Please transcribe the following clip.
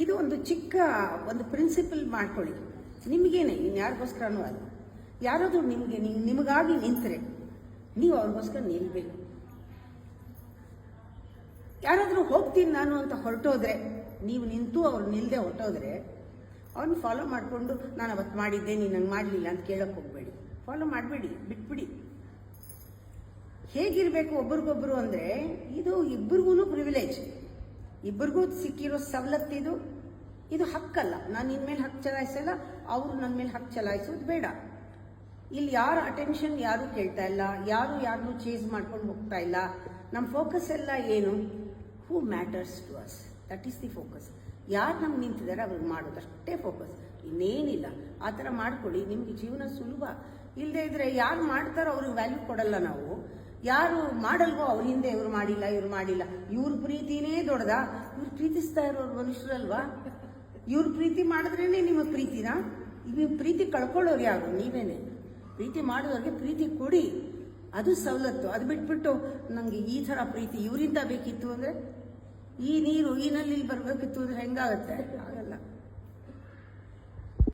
ಇದು ಒಂದು ಚಿಕ್ಕ ಒಂದು ಪ್ರಿನ್ಸಿಪಲ್ ಮಾಡ್ಕೊಳ್ಳಿ. ನಿಮಗೇನೆ, ಇನ್ಯಾರಿಗೋಸ್ಕರನೂ ಅಲ್ಲ. ಯಾರಾದರೂ ನಿಮಗಾಗಿ ನಿಂತರೆ ನೀವು ಅವ್ರಿಗೋಸ್ಕರ ನಿಲ್ಲಬೇಕು. ಯಾರಾದರೂ ಹೋಗ್ತೀನಿ ನಾನು ಅಂತ ಹೊರಟೋದ್ರೆ, ನೀವು ನಿಂತು ಅವ್ರು ನಿಲ್ಲದೆ ಹೊರಟೋದ್ರೆ ಅವ್ರನ್ನ ಫಾಲೋ ಮಾಡಿಕೊಂಡು ನಾನು ಅವತ್ತು ಮಾಡಿದ್ದೆ ನೀನು ನಂಗೆ ಮಾಡಲಿಲ್ಲ ಅಂತ ಕೇಳೋಕ್ಕೆ ಹೋಗಬೇಡಿ. ಫಾಲೋ ಮಾಡಬೇಡಿ, ಬಿಟ್ಬಿಡಿ. ಹೇಗಿರಬೇಕು ಒಬ್ರಿಗೊಬ್ರು ಅಂದರೆ, ಇದು ಇಬ್ಬರಿಗೂ ಪ್ರಿವಿಲೇಜ್, ಇಬ್ಬರಿಗೂ ಸಿಕ್ಕಿರೋ ಸವಲತ್ತಿದು. ಇದು ಹಕ್ಕಲ್ಲ. ನಾನು ನಿನ್ನ ಮೇಲೆ ಹಕ್ಕು ಚಲಾಯಿಸಲ್ಲ, ಅವರು ನನ್ನ ಮೇಲೆ ಹಕ್ಕು ಚಲಾಯಿಸೋದು ಬೇಡ. ಇಲ್ಲಿ ಯಾರ ಅಟೆನ್ಷನ್ ಯಾರೂ ಕೇಳ್ತಾ ಇಲ್ಲ, ಯಾರನ್ನೂ ಚೇಸ್ ಮಾಡ್ಕೊಂಡು ಹೋಗ್ತಾ ಇಲ್ಲ. ನಮ್ಮ ಫೋಕಸ್ ಎಲ್ಲ ಏನು? Who matters to us, that is the focus. ಯಾರು ನಮ್ಗೆ ನಿಂತಿದ್ದಾರೆ ಅವ್ರಿಗೆ ಮಾಡೋದಷ್ಟೇ ಫೋಕಸ್, ಇನ್ನೇನಿಲ್ಲ. ಆ ಥರ ಮಾಡ್ಕೊಳ್ಳಿ, ನಿಮಗೆ ಜೀವನ ಸುಲಭ. ಇಲ್ಲದೆ ಇದ್ರೆ ಯಾರು ಮಾಡ್ತಾರೋ ಅವ್ರಿಗೆ ವ್ಯಾಲ್ಯೂ ಕೊಡಲ್ಲ ನಾವು. ಯಾರು ಮಾಡಲ್ವೋ ಅವ್ರ ಹಿಂದೆ ಇವ್ರು ಮಾಡಿಲ್ಲ, ಇವ್ರ ಪ್ರೀತಿನೇ ದೊಡ್ಡದ. ಇವ್ರು ಪ್ರೀತಿಸ್ತಾ ಇರೋರು ಮನುಷ್ಯರಲ್ವಾ? ಇವ್ರ ಪ್ರೀತಿ ಮಾಡಿದ್ರೇನೆ ನಿಮಗೆ ಪ್ರೀತಿನಾ? ನೀವು ಪ್ರೀತಿ ಕಳ್ಕೊಳ್ಳೋರು ಯಾರು? ನೀವೇನೆ. ಪ್ರೀತಿ ಮಾಡೋರಿಗೆ ಪ್ರೀತಿ ಕೊಡಿ, ಅದು ಸವಲತ್ತು. ಅದು ಬಿಟ್ಬಿಟ್ಟು ನನಗೆ ಈ ಥರ ಪ್ರೀತಿ ಇವರಿಂದ ಬೇಕಿತ್ತು ಅಂದರೆ, ಈ ನೀರು ಈ ನಲ್ಲಿ ಬರಬೇಕಿತ್ತು ಅಂದರೆ ಹೆಂಗಾಗತ್ತೆ? ಆಗಲ್ಲ.